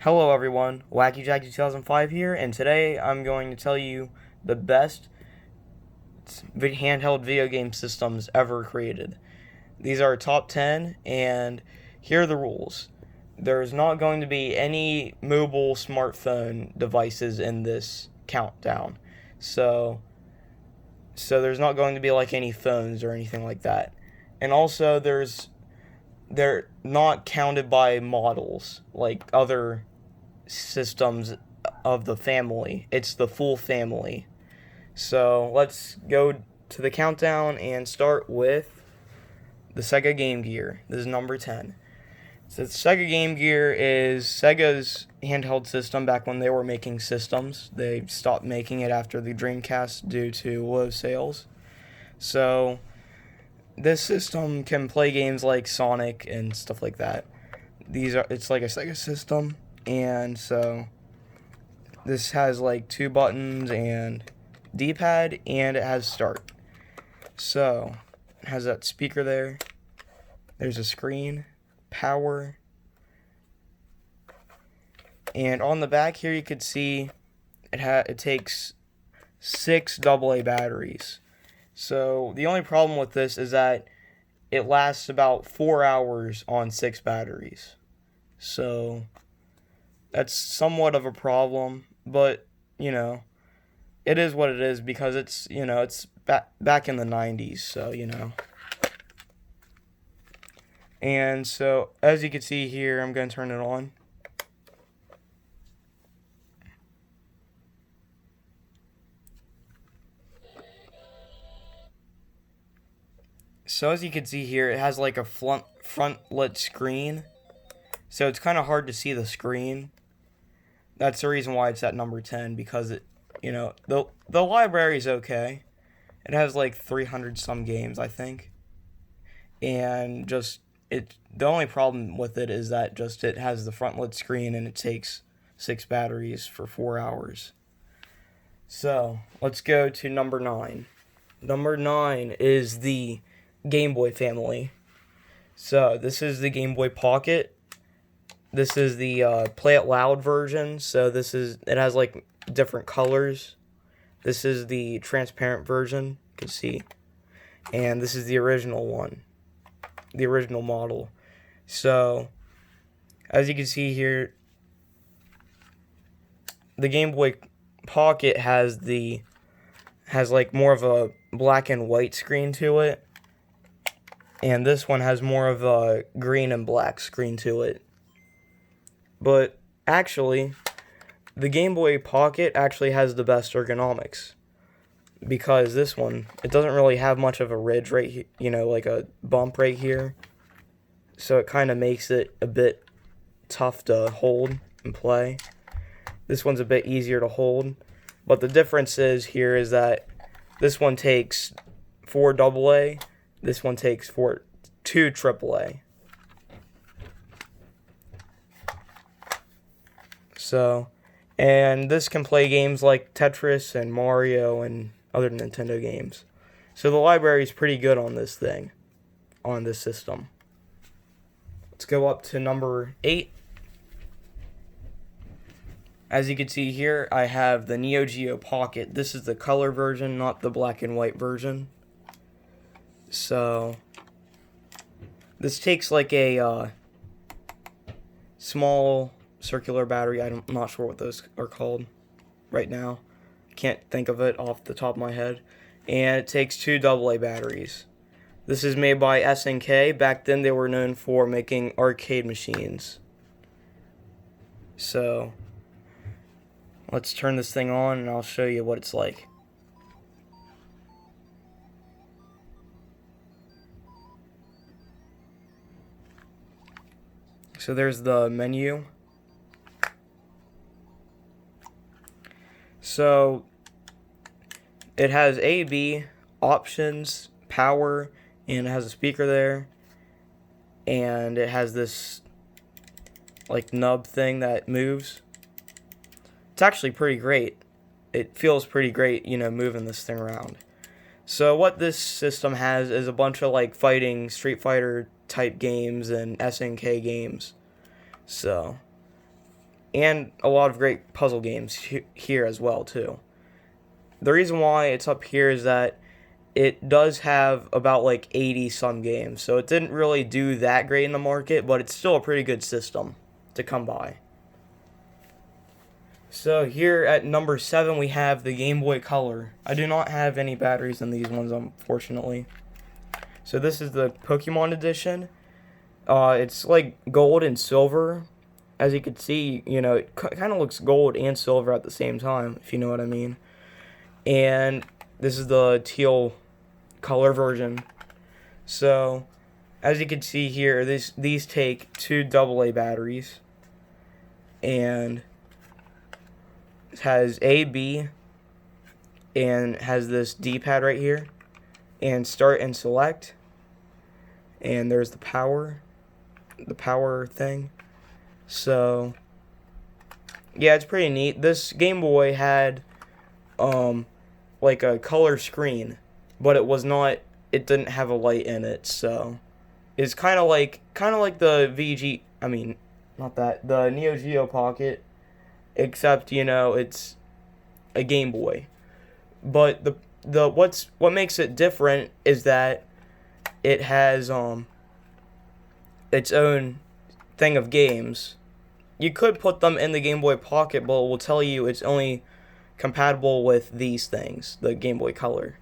Hello everyone, Wacky Jack 2005 here, and today I'm going to tell you the best handheld video game systems ever created. These are top 10, and here are the rules. There's not going to be any mobile smartphone devices in this countdown. So there's not going to be like any phones or anything like that. And also they're not counted by models like other systems of the family. It's the full family. So let's go to the countdown and start with the Sega Game Gear. This is number 10. So the Sega Game Gear is Sega's handheld system back when they were making systems. They stopped making it after the Dreamcast due to low sales. So this system can play games like Sonic and stuff like that. It's like a Sega system, and so this has like 2 buttons and D-pad, and it has start. So it has that speaker there. There's a screen, power, and on the back here you could see it takes 6 AA batteries. So the only problem with this is that it lasts about 4 hours on 6 batteries. So that's somewhat of a problem, but it is what it is because it's back in the 90s, so And so as you can see here, I'm going to turn it on. So as you can see here, it has like a front lit screen. So it's kind of hard to see the screen. That's the reason why it's at number 10, because the library is okay. It has like 300 some games, I think. And the only problem with it is that it has the front lit screen and it takes 6 batteries for 4 hours. So let's go to number 9. Number 9 is the Game Boy family. So this is the Game Boy Pocket. This is the Play It Loud version. So it has like different colors. This is the transparent version, you can see. And this is the original one, the original model. So as you can see here, the Game Boy Pocket has like more of a black and white screen to it. And this one has more of a green and black screen to it. But actually, the Game Boy Pocket actually has the best ergonomics. Because this one, it doesn't really have much of a ridge right here, like a bump right here. So it kind of makes it a bit tough to hold and play. This one's a bit easier to hold. But the difference is that this one takes 4 AA. This one takes 2 AAA. So, and this can play games like Tetris and Mario and other Nintendo games. So the library is pretty good on this system. Let's go up to number 8. As you can see here, I have the Neo Geo Pocket. This is the color version, not the black and white version. So this takes like a small circular battery. I'm not sure what those are called right now. I can't think of it off the top of my head. And it takes 2 AA batteries. This is made by SNK. Back then they were known for making arcade machines. So let's turn this thing on and I'll show you what it's like. So there's the menu. So it has A, B, options, power, and it has a speaker there. And it has this like nub thing that moves. It's actually pretty great. It feels pretty great, moving this thing around. So what this system has is a bunch of like fighting Street Fighter type games and SNK games. So and a lot of great puzzle games here as well too. The reason why it's up here is that it does have about like 80 some games, so it didn't really do that great in the market, but it's still a pretty good system to come by. So here at number 7 we have the Game Boy Color. I do not have any batteries in these ones, unfortunately. So this is the Pokemon edition. It's like gold and silver. As you can see, you know, it kind of looks gold and silver at the same time, if you know what I mean. And this is the teal color version. So as you can see here, these take 2 AA batteries, and it has A, B, and has this D-pad right here, and start and select, and there's the power thing. So yeah, it's pretty neat. This Game Boy had like a color screen, but it didn't have a light in it, so it's kind of like the the Neo Geo Pocket, except, you know, it's a Game Boy. But what makes it different is that it has its own thing of games. You could put them in the Game Boy Pocket, but it will tell you it's only compatible with these things, the Game Boy Color.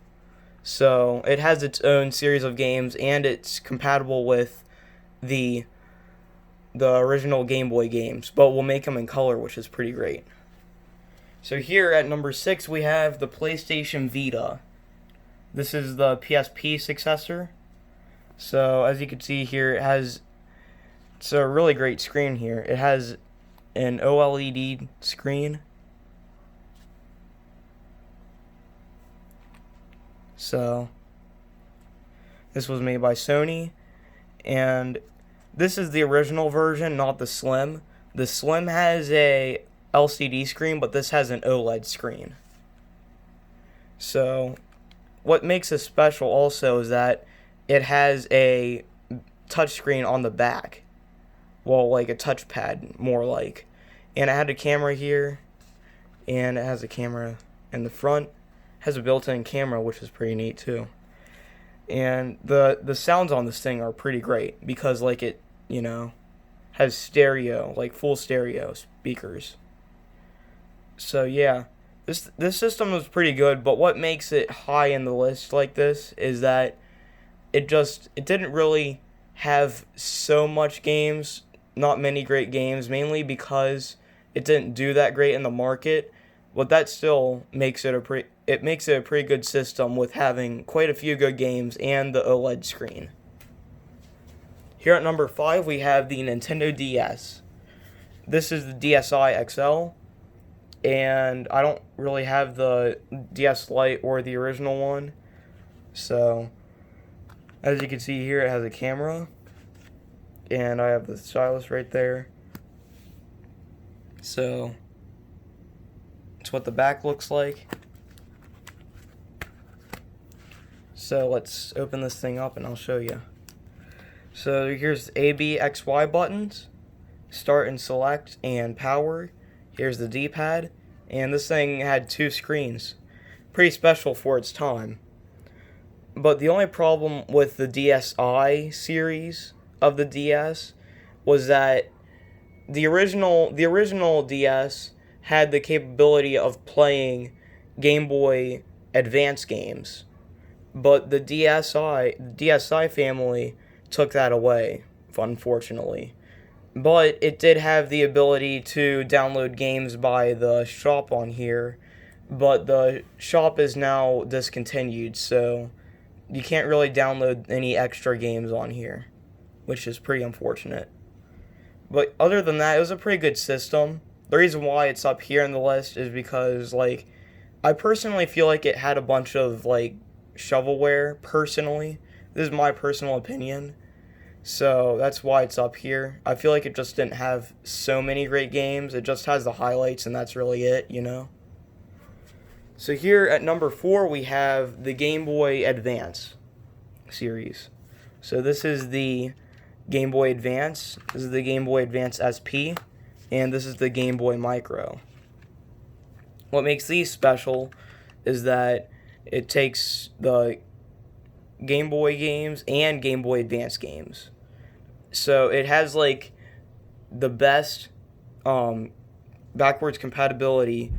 So it has its own series of games, and it's compatible with the original Game Boy games, but we'll make them in color, which is pretty great. So here at number 6 we have the PlayStation Vita. This is the PSP successor. So as you can see here, it's a really great screen here. It has an OLED screen. So this was made by Sony, and this is the original version, not the Slim. The Slim has a LCD screen, but this has an OLED screen. So what makes it special also is that it has a touchscreen on the back. Well, like a touchpad, more like. And it had a camera here, and it has a camera in the front. It has a built-in camera, which is pretty neat too. And the sounds on this thing are pretty great because, like, it, you know, has stereo, like full stereo speakers. So yeah, this system is pretty good, but what makes it high in the list like this is that it didn't really have so much games, not many great games, mainly because it didn't do that great in the market. But that still makes it a pretty good system with having quite a few good games and the OLED screen. Here at number 5 we have the Nintendo DS. This is the DSi XL, and I don't really have the DS Lite or the original one. So as you can see here, it has a camera, and I have the stylus right there. So it's what the back looks like. So let's open this thing up and I'll show you. So here's A, B, X, Y buttons, start and select, and power. Here's the D-pad, and this thing had 2 screens. Pretty special for its time. But the only problem with the DSi series of the DS was that the original DS had the capability of playing Game Boy Advance games, but the DSi family took that away, unfortunately. But it did have the ability to download games by the shop on here, but the shop is now discontinued, so you can't really download any extra games on here, which is pretty unfortunate. But other than that, it was a pretty good system. The reason why it's up here in the list is because, like, I personally feel like it had a bunch of, like, shovelware, personally. This is my personal opinion. So that's why it's up here. I feel like it just didn't have so many great games. It just has the highlights, and that's really it, you know? So here at number 4, we have the Game Boy Advance series. So this is the Game Boy Advance. This is the Game Boy Advance SP. and this is the Game Boy Micro. What makes these special is that it takes the Game Boy games and Game Boy Advance games. So it has like the best backwards compatibility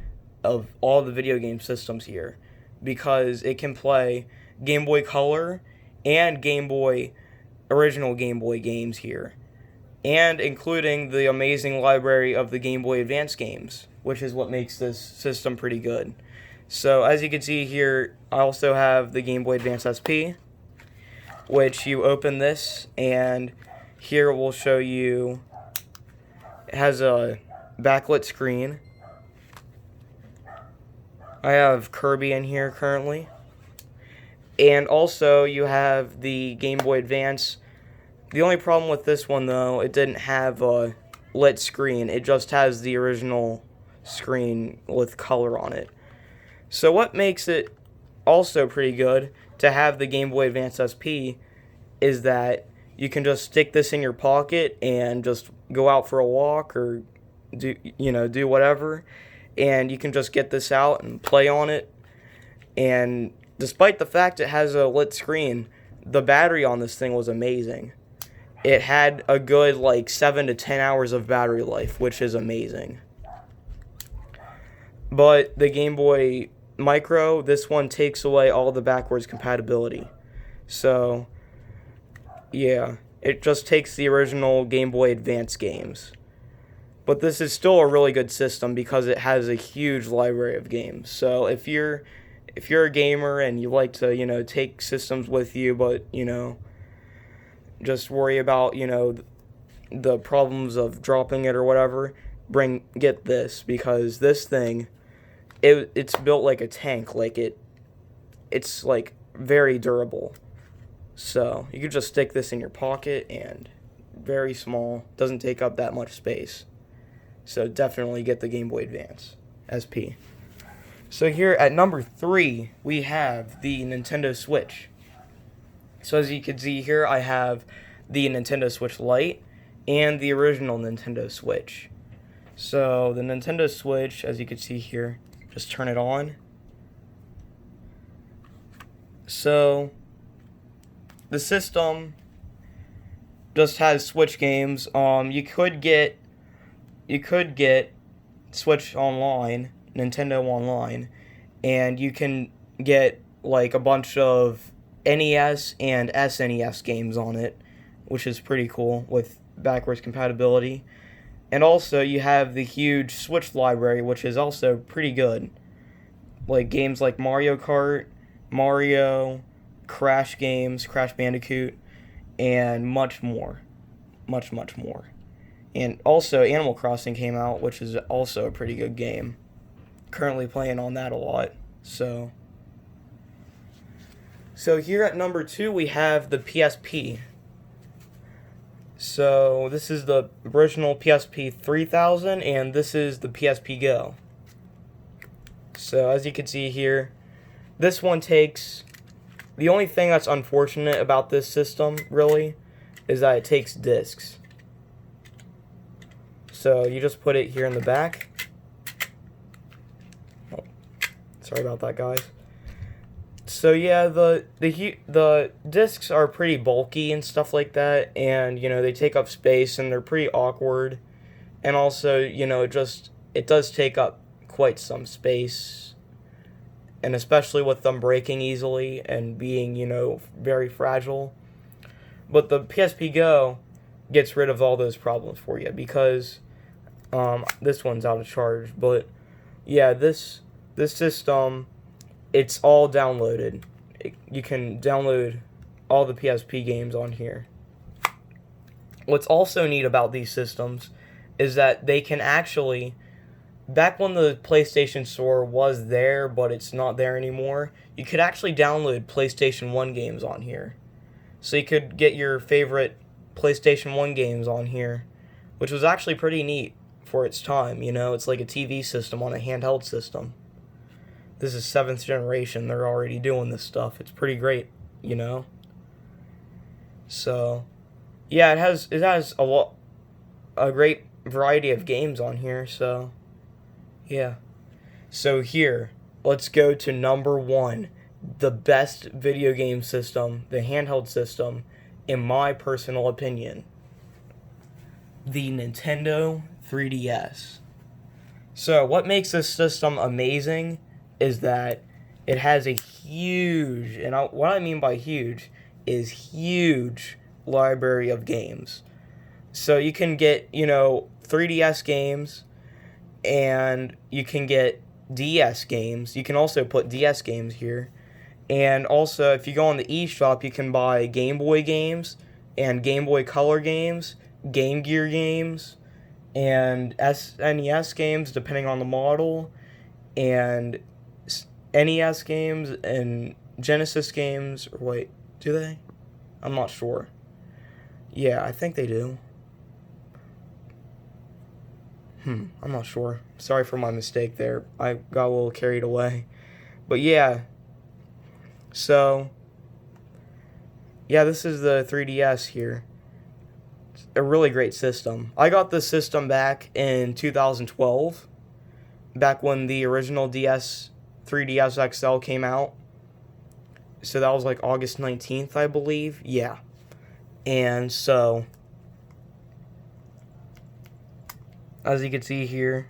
of all the video game systems here, because it can play Game Boy Color and original Game Boy games here, and including the amazing library of the Game Boy Advance games, which is what makes this system pretty good. So as you can see here, I also have the Game Boy Advance SP, which you open this, and here we'll show you, it has a backlit screen. I have Kirby in here currently. And also you have the Game Boy Advance. The only problem with this one, though, it didn't have a lit screen. It just has the original screen with color on it. So what makes it also pretty good to have the Game Boy Advance SP is that you can just stick this in your pocket and just go out for a walk or do whatever, and you can just get this out and play on it. And despite the fact it has a lit screen, the battery on this thing was amazing. It had a good like 7 to 10 hours of battery life, which is amazing. But the Game Boy Micro, this one takes away all the backwards compatibility. So yeah, it just takes the original Game Boy Advance games. But this is still a really good system because it has a huge library of games. So if you're a gamer and you like to, take systems with you, but, just worry about, the problems of dropping it or whatever, get this, because this thing, it's built like a tank. Like it's like very durable. So you could just stick this in your pocket, and very small, doesn't take up that much space. So definitely get the Game Boy Advance SP. So here at number 3, we have the Nintendo Switch. So as you can see here, I have the Nintendo Switch Lite and the original Nintendo Switch. So the Nintendo Switch, as you can see here, just turn it on. So the system just has Switch games. You could get Switch Online, Nintendo Online, and you can get like a bunch of NES and SNES games on it, which is pretty cool with backwards compatibility. And also you have the huge Switch library, which is also pretty good. Like games like Mario Kart, Mario, Crash games, Crash Bandicoot, and much more. Much, much more. And also Animal Crossing came out, which is also a pretty good game. Currently playing on that a lot. So here at number 2 we have the PSP. So this is the original PSP 3000, and this is the PSP Go. So as you can see here, this one takes, the only thing that's unfortunate about this system really is that it takes discs. So you just put it here in the back. Oh, sorry about that, guys. So yeah, the discs are pretty bulky and stuff like that, and they take up space and they're pretty awkward, and also it does take up quite some space, and especially with them breaking easily and being very fragile. But the PSP Go gets rid of all those problems for you, because this one's out of charge. But yeah, this system, it's all downloaded. You can download all the PSP games on here. What's also neat about these systems is that they can actually, back when the PlayStation Store was there, but it's not there anymore, you could actually download PlayStation 1 games on here. So you could get your favorite PlayStation 1 games on here, which was actually pretty neat for its time. It's like a TV system on a handheld system. This is 7th generation. They're already doing this stuff. It's pretty great, So yeah, it has a great variety of games on here, so yeah. So here, let's go to number 1, the best video game system, the handheld system, in my personal opinion, the Nintendo 3DS. So what makes this system amazing is that it has a huge, and what I mean by huge is huge library of games. So you can get, 3DS games, and you can get DS games. You can also put DS games here. And also, if you go on the eShop, you can buy Game Boy games and Game Boy Color games, Game Gear games, and SNES games, depending on the model, and NES games, and Genesis games. Or wait, do they? I'm not sure. Yeah, I think they do. I'm not sure. Sorry for my mistake there. I got a little carried away. But yeah. So, yeah, this is the 3DS here. It's a really great system. I got this system back in 2012, back when the original 3DS XL came out. So that was like August 19th, I believe. Yeah. And so, as you can see here,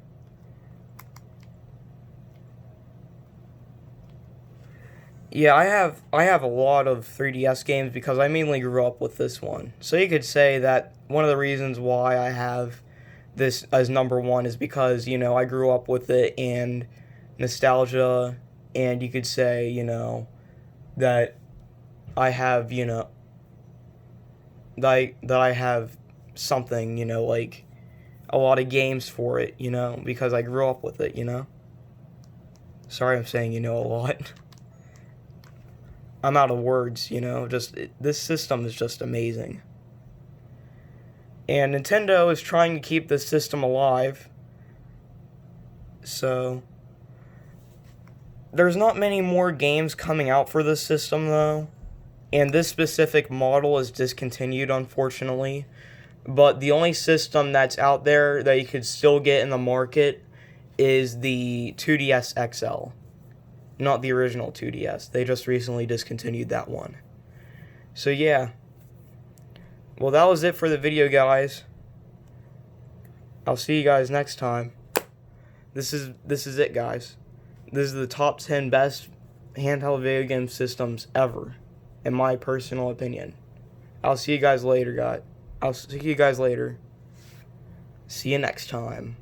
yeah, I have a lot of 3DS games because I mainly grew up with this one. So you could say that one of the reasons why I have this as number 1 is because, I grew up with it and nostalgia, and you could say, that I have, that I have something, like a lot of games for it, because I grew up with it, Sorry I'm saying, a lot. I'm out of words, this system is just amazing. And Nintendo is trying to keep this system alive. So, there's not many more games coming out for this system, though. And this specific model is discontinued, unfortunately. But the only system that's out there that you could still get in the market is the 2DS XL. Not the original 2DS. They just recently discontinued that one. So yeah. Well, that was it for the video, guys. I'll see you guys next time. This is it, guys. This is the top 10 best handheld video game systems ever, in my personal opinion. I'll see you guys later, guys. I'll see you guys later. See you next time.